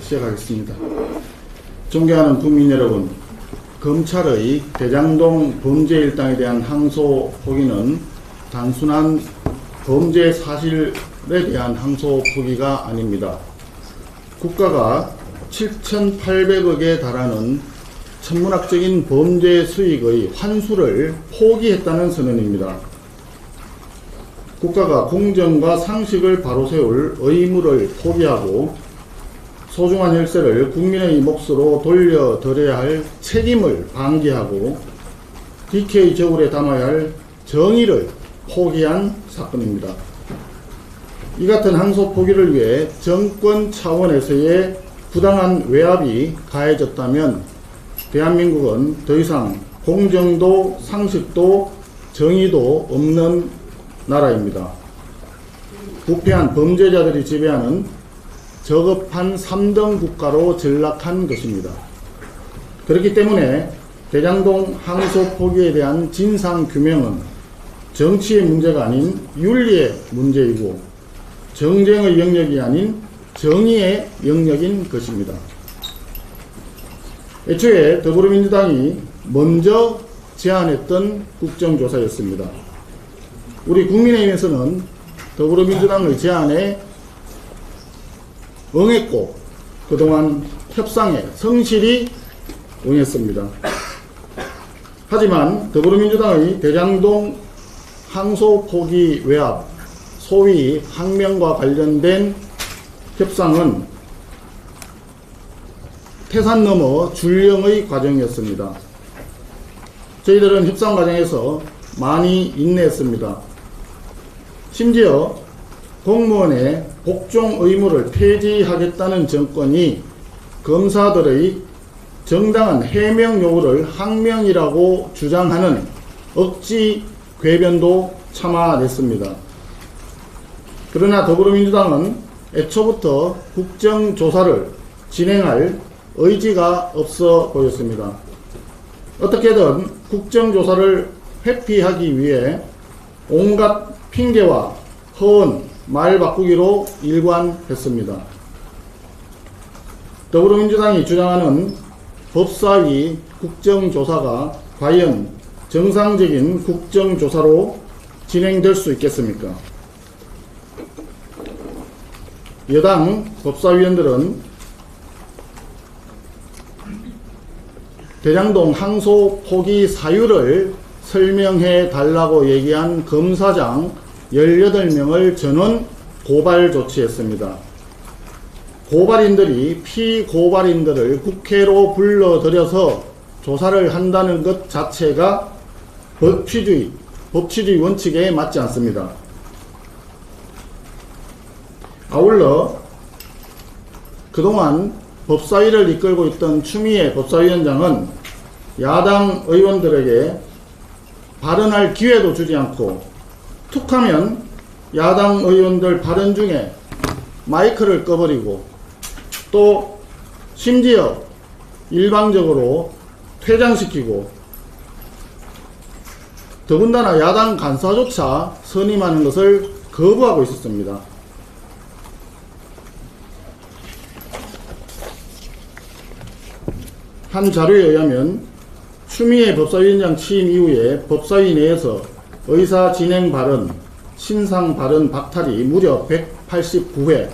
시작하겠습니다. 존경하는 국민 여러분, 검찰의 대장동 범죄 일당에 대한 항소 포기는 단순한 범죄 사실에 대한 항소 포기가 아닙니다. 국가가 7,800억에 달하는 천문학적인 범죄 수익의 환수를 포기했다는 선언입니다. 국가가 공정과 상식을 바로 세울 의무를 포기하고 소중한 혈세를 국민의 몫으로 돌려드려야 할 책임을 방기하고 DK 저울에 담아야 할 정의를 포기한 사건입니다. 이 같은 항소 포기를 위해 정권 차원에서의 부당한 외압이 가해졌다면 대한민국은 더 이상 공정도 상식도 정의도 없는 나라입니다. 부패한 범죄자들이 지배하는 저급한 3등 국가로 전락한 것입니다. 그렇기 때문에 대장동 항소 포기에 대한 진상 규명은 정치의 문제가 아닌 윤리의 문제이고 정쟁의 영역이 아닌 정의의 영역인 것입니다. 애초에 더불어민주당이 먼저 제안했던 국정조사였습니다. 우리 국민의힘에서는 더불어민주당의 제안에 응했고 그동안 협상에 성실히 응했습니다. 하지만 더불어민주당의 대장동 항소 포기 외압, 소위 항명과 관련된 협상은 태산 넘어 줄령의 과정이었습니다. 저희들은 협상 과정에서 많이 인내했습니다. 심지어 공무원의 복종 의무를 폐지하겠다는 정권이 검사들의 정당한 해명 요구를 항명이라고 주장하는 억지 궤변도 참아냈습니다. 그러나 더불어민주당은 애초부터 국정조사를 진행할 의지가 없어 보였습니다. 어떻게든 국정조사를 회피하기 위해 온갖 핑계와 허언, 말 바꾸기로 일관했습니다. 더불어민주당이 주장하는 법사위 국정조사가 과연 정상적인 국정조사로 진행될 수 있겠습니까? 여당 법사위원들은 대장동 항소 포기 사유를 설명해 달라고 얘기한 검사장 18명을 전원 고발 조치했습니다. 고발인들이 피고발인들을 국회로 불러들여서 조사를 한다는 것 자체가 법치주의 원칙에 맞지 않습니다. 아울러 그동안 법사위를 이끌고 있던 추미애 법사위원장은 야당 의원들에게 발언할 기회도 주지 않고 툭하면 야당 의원들 발언 중에 마이크를 꺼버리고 또 심지어 일방적으로 퇴장시키고 더군다나 야당 간사조차 선임하는 것을 거부하고 있었습니다. 한 자료에 의하면 추미애 법사위원장 취임 이후에 법사위 내에서 의사 진행 발언, 신상 발언 박탈이 무려 189회,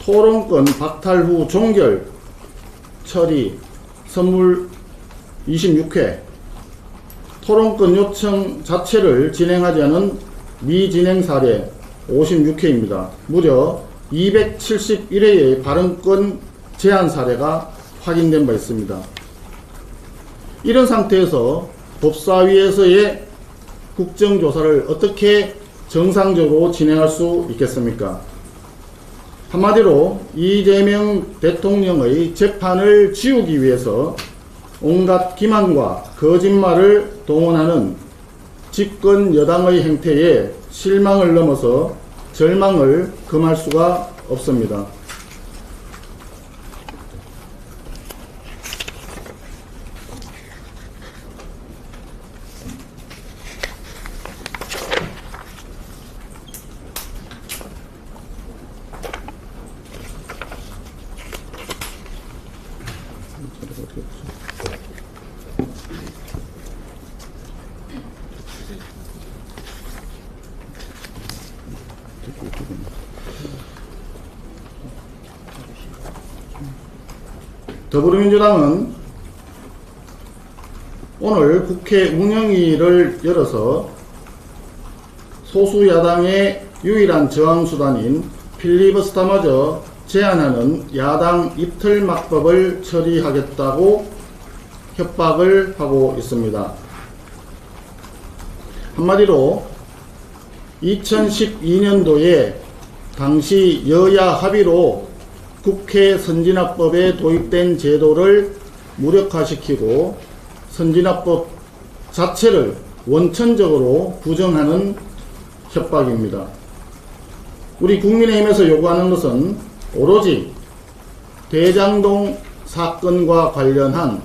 토론권 박탈 후 종결 처리 선물 26회, 토론권 요청 자체를 진행하지 않은 미진행 사례 56회입니다. 무려 271회의 발언권 제한 사례가 확인된 바 있습니다. 이런 상태에서 법사위에서의 국정조사를 어떻게 정상적으로 진행할 수 있겠습니까? 한마디로 이재명 대통령의 재판을 지우기 위해서 온갖 기만과 거짓말을 동원하는 집권 여당의 행태에 실망을 넘어서 절망을 금할 수가 없습니다. 더불어민주당은 오늘 국회 운영위를 열어서 소수 야당의 유일한 저항수단인 필리버스터마저 제안하는 야당 이틀막법을 처리하겠다고 협박을 하고 있습니다. 한마디로 2012년도에 당시 여야 합의로 국회 선진화법에 도입된 제도를 무력화시키고 선진화법 자체를 원천적으로 부정하는 협박입니다. 우리 국민의힘에서 요구하는 것은 오로지 대장동 사건과 관련한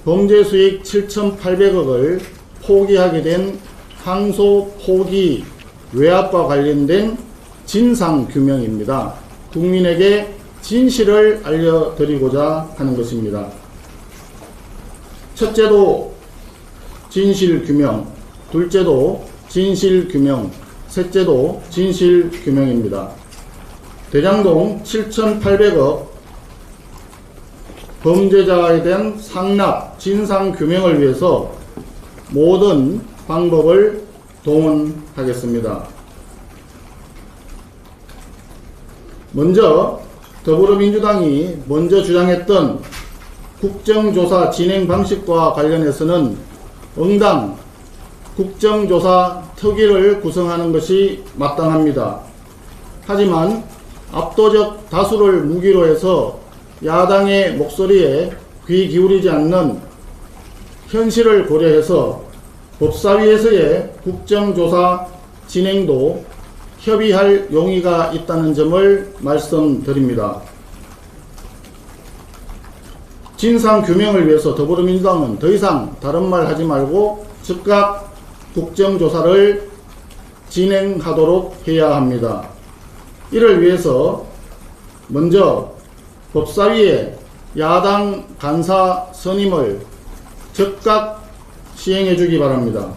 범죄수익 7,800억을 포기하게 된 항소 포기 외압과 관련된 진상규명입니다. 국민에게 진실을 알려드리고자 하는 것입니다. 첫째도 진실규명, 둘째도 진실규명, 셋째도 진실규명입니다. 대장동 7,800억 범죄자에 대한 상납, 진상규명을 위해서 모든 방법을 동원하겠습니다. 먼저 더불어민주당이 먼저 주장했던 국정조사 진행 방식과 관련해서는 응당 국정조사 특위를 구성하는 것이 마땅합니다. 하지만 압도적 다수를 무기로 해서 야당의 목소리에 귀 기울이지 않는 현실을 고려해서 법사위에서의 국정조사 진행도 협의할 용의가 있다는 점을 말씀드립니다. 진상규명을 위해서 더불어민주당은 더 이상 다른 말 하지 말고 즉각 국정조사를 진행하도록 해야 합니다. 이를 위해서 먼저 법사위에 야당 간사 선임을 즉각 시행해 주기 바랍니다.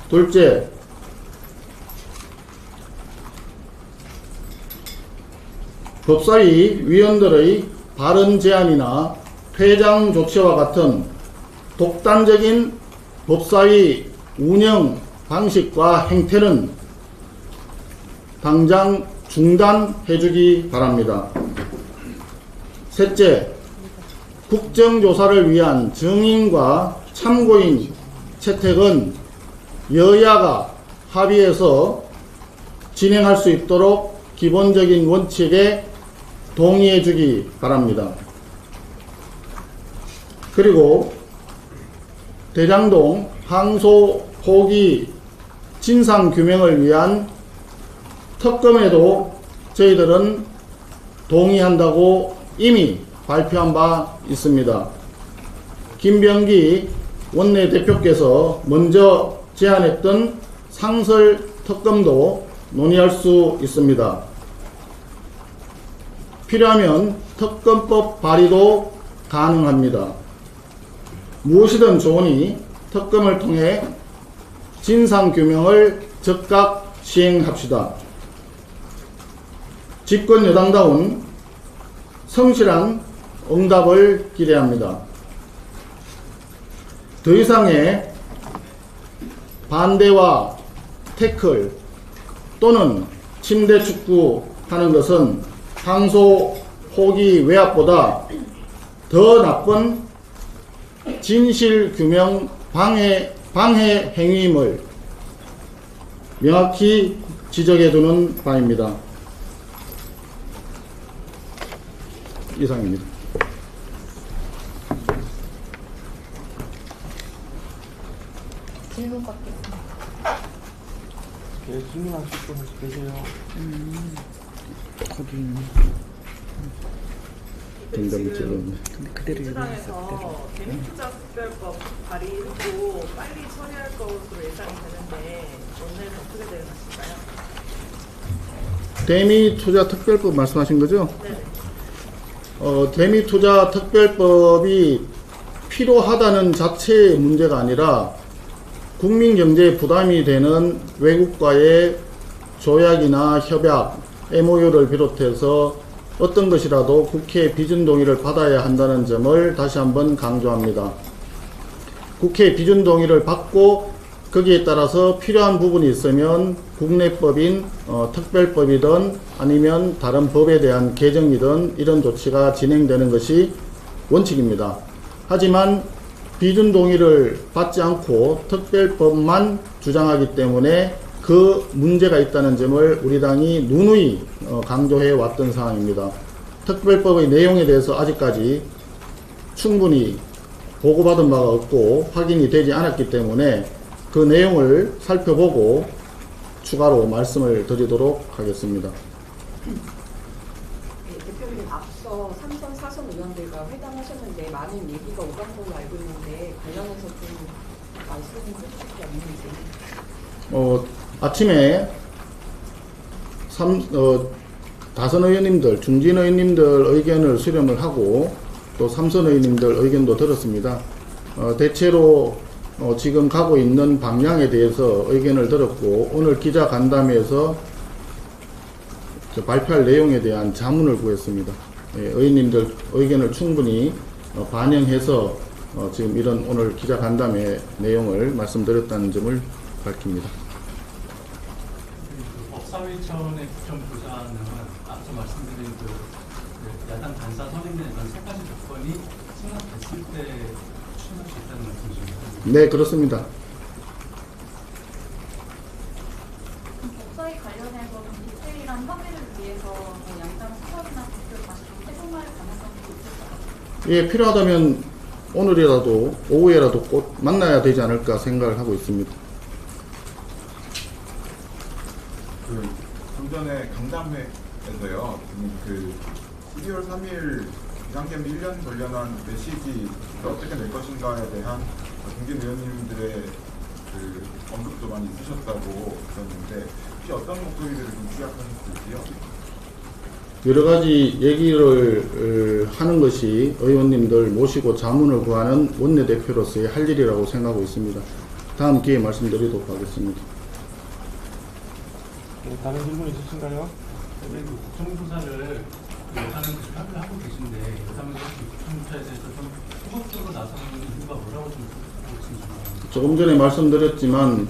둘째, 법사위 위원들의 발언 제한이나 퇴장 조치와 같은 독단적인 법사위 운영 방식과 행태는 당장 중단해 주기 바랍니다. 셋째, 국정조사를 위한 증인과 참고인 채택은 여야가 합의해서 진행할 수 있도록 기본적인 원칙에 동의해 주기 바랍니다. 그리고 대장동 항소 포기 진상규명을 위한 특검에도 저희들은 동의한다고 이미 발표한 바 있습니다. 김병기 원내대표께서 먼저 제안했던 상설 특검도 논의할 수 있습니다. 필요하면 특검법 발의도 가능합니다. 무엇이든 좋으니 특검을 통해 진상규명을 즉각 시행합시다. 집권 여당다운 성실한 응답을 기대합니다. 더 이상의 반대와 태클 또는 침대 축구 하는 것은 항소 포기 외압보다 더 나쁜 진실규명 방해 행위임을 명확히 지적해두는 바입니다. 이상입니다. 질문 받겠습니다. 네, 질문하실 분 계세요. 거기 등등질문. 그대로 민주당에서 개미투자특별법 발의하고 빨리 처리할 것으로 예상이 되는데 오늘 어떻게 대응하실까요? 개미투자특별법 말씀하신 거죠? 네. 개미투자특별법이 필요하다는 자체의 문제가 아니라 국민경제에 부담이 되는 외국과의 조약이나 협약, MOU를 비롯해서 어떤 것이라도 국회 비준 동의를 받아야 한다는 점을 다시 한번 강조합니다. 국회 비준 동의를 받고 거기에 따라서 필요한 부분이 있으면 국내법인 특별법이든 아니면 다른 법에 대한 개정이든 이런 조치가 진행되는 것이 원칙입니다. 하지만 비준 동의를 받지 않고 특별법만 주장하기 때문에 그 문제가 있다는 점을 우리 당이 누누이 강조해 왔던 사항입니다. 특별법의 내용에 대해서 아직까지 충분히 보고받은 바가 없고 확인이 되지 않았기 때문에 그 내용을 살펴보고 추가로 말씀을 드리도록 하겠습니다. 네, 대표님 앞서 3선, 4선 의원들과 회담하셨는데 많은 얘기가 오간 걸로 알고 있는데 관련해서 좀 말씀 좀 해주실 게 없는지. 아침에 다선 의원님들, 중진 의원님들 의견을 수렴을 하고 또 삼선 의원님들 의견도 들었습니다. 대체로 지금 가고 있는 방향에 대해서 의견을 들었고 오늘 기자간담회에서 발표할 내용에 대한 자문을 구했습니다. 의원님들 의견을 충분히 반영해서 지금 이런 오늘 기자간담회 내용을 말씀드렸다는 점을 밝힙니다. 법사위 차원의 국정조사는 앞서 말씀드린 야당 간사 선임된 이런 세 가지 조건이 승낙됐을 때 추진할 수 있다는 말씀이시죠? 네, 그렇습니다. 법사위 관련해서 좀 디테일한 협의를 위해서 양당 수석이나 대표 다시 좀 회동할 가능성이 있을까요? 예, 필요하다면 오늘이라도 오후에라도 꼭 만나야 되지 않을까 생각을 하고 있습니다. 좀 전에 강담회에서요, 12월 3일 비상계엄 1년 관련한 메시지 어떻게 낼 것인가에 대한 중진 의원님들의 언급도 많이 있으셨다고 들었는데 혹시 어떤 목소리들을 좀 취합하셨을지요? 여러 가지 얘기를 하는 것이 의원님들 모시고 자문을 구하는 원내대표로서의 할 일이라고 생각하고 있습니다. 다음 기회에 말씀드리도록 하겠습니다. 네, 다른 질문 있으신가요? 국정조사를 하는 협의를 하고 계신데 그렇다면 국정조사에 대해서 좀 소극적으로 나서는 이유가 뭐라고 좀 보시는지. 조금 전에 말씀드렸지만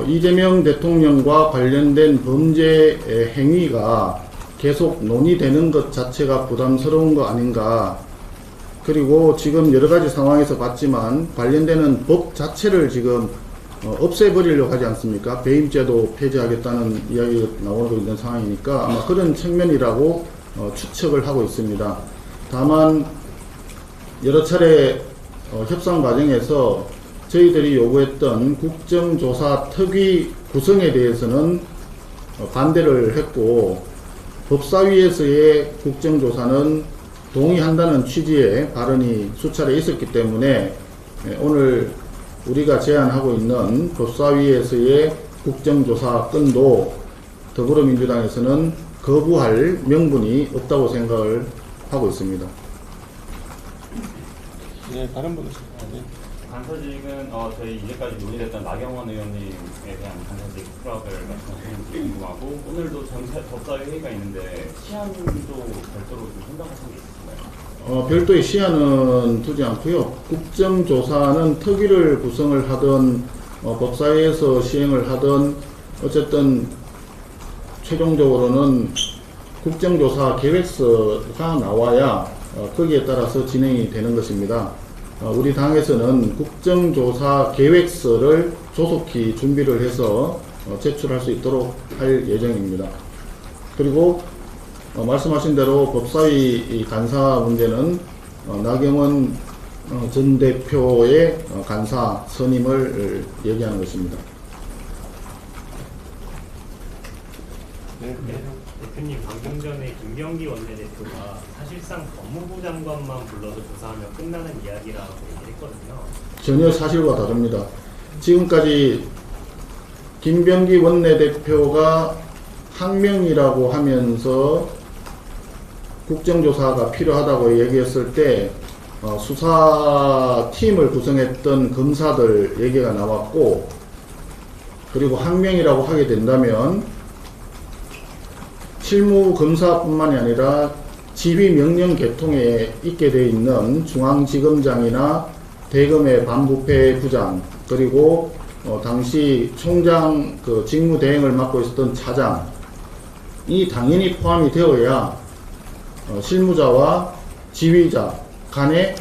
이재명 대통령과 관련된 범죄 행위가 계속 논의되는 것 자체가 부담스러운 거 아닌가. 그리고 지금 여러 가지 상황에서 봤지만 관련되는 법 자체를 지금 없애버리려고 하지 않습니까? 배임죄도 폐지하겠다는 이야기가 나오고 있는 상황이니까 아마 그런 측면이라고 추측을 하고 있습니다. 다만 여러 차례 협상 과정에서 저희들이 요구했던 국정조사 특위 구성에 대해서는 반대를 했고 법사위에서의 국정조사는 동의한다는 취지의 발언이 수차례 있었기 때문에 오늘 우리가 제안하고 있는 법사위에서의 국정조사 건도 더불어민주당에서는 거부할 명분이 없다고 생각을 하고 있습니다. 네, 다른 분 있으실까요? 네. 간사직은 저희 이제까지 논의됐던 나경원 의원님에 대한 간사직 수락을 말씀하시는 게 궁금하고 오늘도 법사위 회의가 있는데 시한도 별도로 좀 생각하신 게 있으신가요? 별도의 시한은 두지 않고요. 국정조사는 특위를 구성을 하든 법사위에서 시행을 하든 어쨌든 최종적으로는 국정조사 계획서가 나와야 거기에 따라서 진행이 되는 것입니다. 우리 당에서는 국정조사 계획서를 조속히 준비를 해서 제출할 수 있도록 할 예정입니다. 그리고 말씀하신 대로 법사위 간사 문제는 나경원 전 대표의 간사 선임을 얘기하는 것입니다. 네. 대표님, 방금 전에 김병기 원내대표가 사실상 법무부 장관만 불러서 조사하면 끝나는 이야기라고 얘기를 했거든요. 전혀 사실과 다릅니다. 지금까지 김병기 원내대표가 항명이라고 하면서 국정조사가 필요하다고 얘기했을 때 수사팀을 구성했던 검사들 얘기가 나왔고, 그리고 항명이라고 하게 된다면 실무 검사뿐만이 아니라 지휘 명령 계통에 있게 되어 있는 중앙지검장이나 대검의 반부패 부장, 그리고 당시 총장 그 직무 대행을 맡고 있었던 차장이 당연히 포함이 되어야 실무자와 지휘자 간에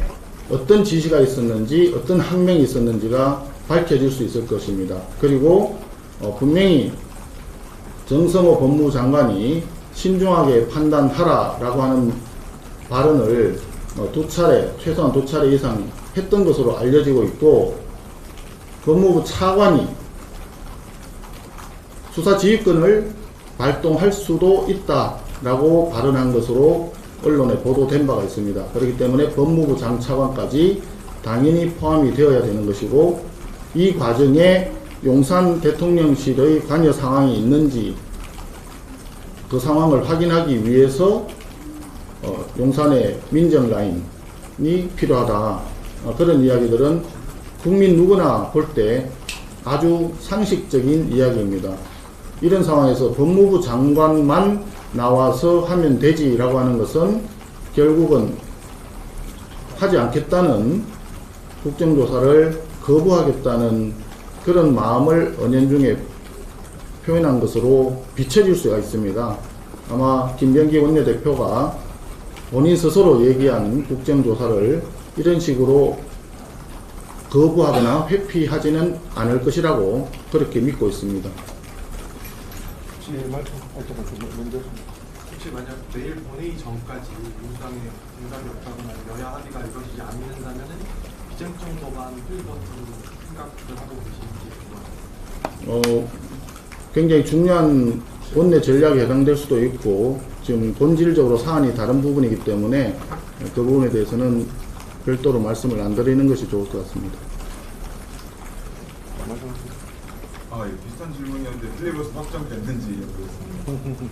어떤 지시가 있었는지, 어떤 항명이 있었는지가 밝혀질 수 있을 것입니다. 그리고 분명히 정성호 법무장관이 신중하게 판단하라라고 하는 발언을 최소한 두 차례 이상 했던 것으로 알려지고 있고, 법무부 차관이 수사지휘권을 발동할 수도 있다라고 발언한 것으로 언론에 보도된 바가 있습니다. 그렇기 때문에 법무부 장차관까지 당연히 포함이 되어야 되는 것이고, 이 과정에 용산 대통령실의 관여 상황이 있는지 그 상황을 확인하기 위해서 용산의 민정 라인이 필요하다. 그런 이야기들은 국민 누구나 볼 때 아주 상식적인 이야기입니다. 이런 상황에서 법무부 장관만 나와서 하면 되지라고 하는 것은 결국은 하지 않겠다는, 국정조사를 거부하겠다는 그런 마음을 은연중에 표현한 것으로 비춰질 수가 있습니다. 아마 김병기 원내대표가 본인 스스로 얘기한 국정조사를 이런 식으로 거부하거나 회피하지는 않을 것이라고 그렇게 믿고 있습니다. 혹시 만약 내일 본회의 전까지 민주당의 응답이 없다거나 여야 합의가 이루어지지 않는다면 비쟁점 법안 표의 것으로 생각을 하고 계신지. 굉장히 중요한 원내 전략에 해당될 수도 있고, 지금 본질적으로 사안이 다른 부분이기 때문에 그 부분에 대해서는 별도로 말씀을 안 드리는 것이 좋을 것 같습니다. 비슷한 질문이었는데 플레이버스 확정됐는지 여쭤보겠습니다.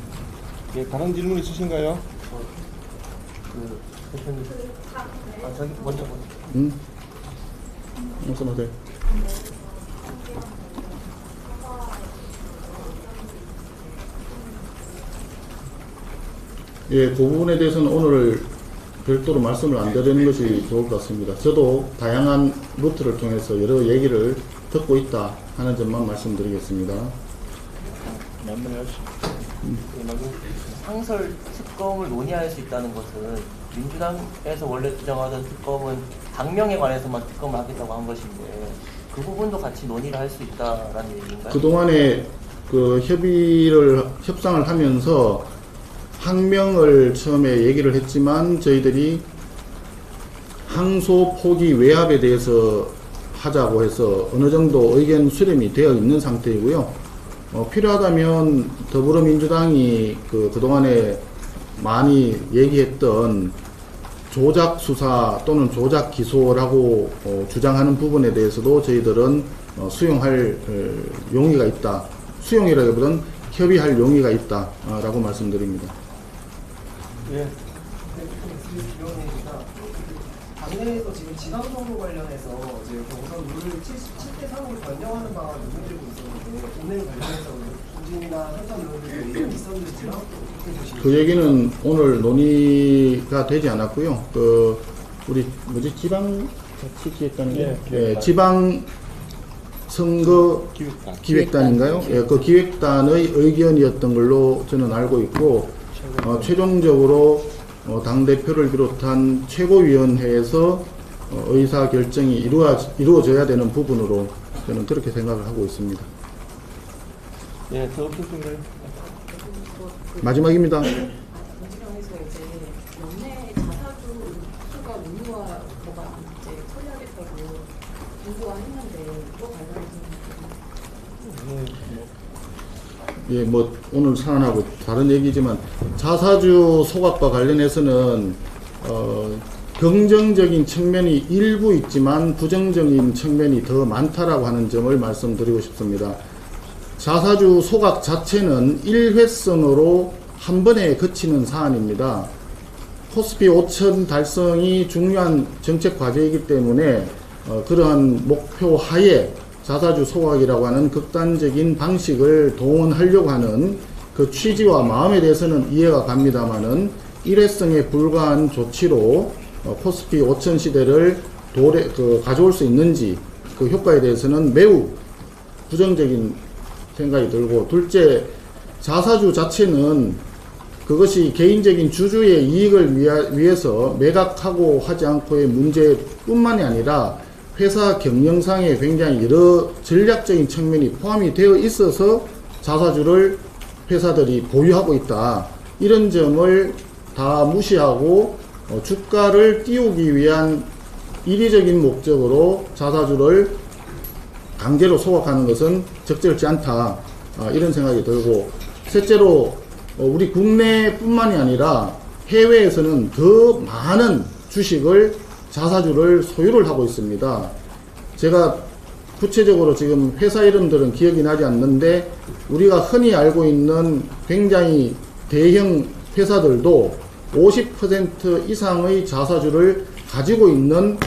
예, 다른 질문 있으신가요? 대표님. 저기 먼저. 말씀하세요. 예, 그 부분에 대해서는 오늘 별도로 말씀을 안 드리는 것이 좋을 것 같습니다. 저도 다양한 루트를 통해서 여러 얘기를 듣고 있다 하는 점만 말씀드리겠습니다. 상설 특검을 논의할 수 있다는 것은 민주당에서 원래 주장하던 특검은 당명에 관해서만 특검을 하겠다고 한 것인데, 그 부분도 같이 논의를 할 수 있다라는 얘기인가요? 그동안에 그 협상을 하면서 항명을 처음에 얘기를 했지만, 저희들이 항소 포기 외압에 대해서 하자고 해서 어느 정도 의견 수렴이 되어 있는 상태이고요. 필요하다면 더불어민주당이 그동안에 많이 얘기했던 조작 수사 또는 조작 기소라고 주장하는 부분에 대해서도 저희들은 수용할 용의가 있다. 수용이라기보다는 협의할 용의가 있다라고 말씀드립니다. 네. 당내에서 지금 지방선거 관련해서 이제 우선 룰 7대 3으로 변경하는 방안을 논의되고 있었는데, 오늘 관련해서 김진이나 현상 의원들도 의견이 있었는지랑 어떻게 보시는지. 그 얘기는 오늘 논의가 되지 않았고요. 우리 지방자치기획단인가요? 예, 지방 선거 기획단인가요? 예, 그 기획단의 의견이었던 걸로 저는 알고 있고, 최종적으로 당대표를 비롯한 최고위원회에서 의사 결정이 이루어져야 되는 부분으로 저는 그렇게 생각을 하고 있습니다. 예, 더 없으신가요? 마지막입니다. 민주당에서 이제 연내 자사주 수가 의무화가 이제 처리하겠다고 공고화했는데, 또 예, 뭐 오늘 사안하고 다른 얘기지만 자사주 소각과 관련해서는 긍정적인 측면이 일부 있지만 부정적인 측면이 더 많다라고 하는 점을 말씀드리고 싶습니다. 자사주 소각 자체는 일회성으로 한 번에 그치는 사안입니다. 코스피 5천 달성이 중요한 정책 과제이기 때문에 그러한 목표 하에 자사주 소각이라고 하는 극단적인 방식을 동원하려고 하는 그 취지와 마음에 대해서는 이해가 갑니다만은 일회성에 불과한 조치로 코스피 5000 시대를 가져올 수 있는지 그 효과에 대해서는 매우 부정적인 생각이 들고, 둘째, 자사주 자체는 그것이 개인적인 주주의 이익을 위해서 매각하고 하지 않고의 문제뿐만이 아니라 회사 경영상에 굉장히 여러 전략적인 측면이 포함이 되어 있어서 자사주를 회사들이 보유하고 있다. 이런 점을 다 무시하고 주가를 띄우기 위한 이리적인 목적으로 자사주를 강제로 소각하는 것은 적절치 않다. 이런 생각이 들고, 셋째로 우리 국내뿐만이 아니라 해외에서는 더 많은 주식을 자사주를 소유를 하고 있습니다. 제가 구체적으로 지금 회사 이름들은 기억이 나지 않는데 우리가 흔히 알고 있는 굉장히 대형 회사들도 50% 이상의 자사주를 가지고 있는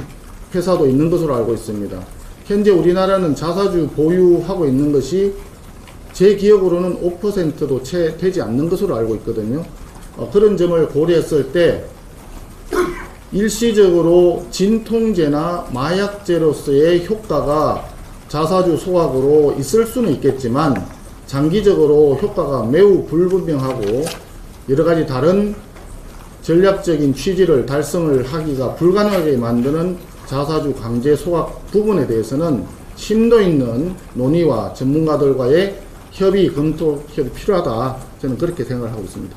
회사도 있는 것으로 알고 있습니다. 현재 우리나라는 자사주 보유하고 있는 것이 제 기억으로는 5%도 채 되지 않는 것으로 알고 있거든요. 그런 점을 고려했을 때 일시적으로 진통제나 마약제로서의 효과가 자사주 소각으로 있을 수는 있겠지만 장기적으로 효과가 매우 불분명하고 여러가지 다른 전략적인 취지를 달성을 하기가 불가능하게 만드는 자사주 강제 소각 부분에 대해서는 심도 있는 논의와 전문가들과의 협의, 검토, 협의 필요하다. 저는 그렇게 생각을 하고 있습니다.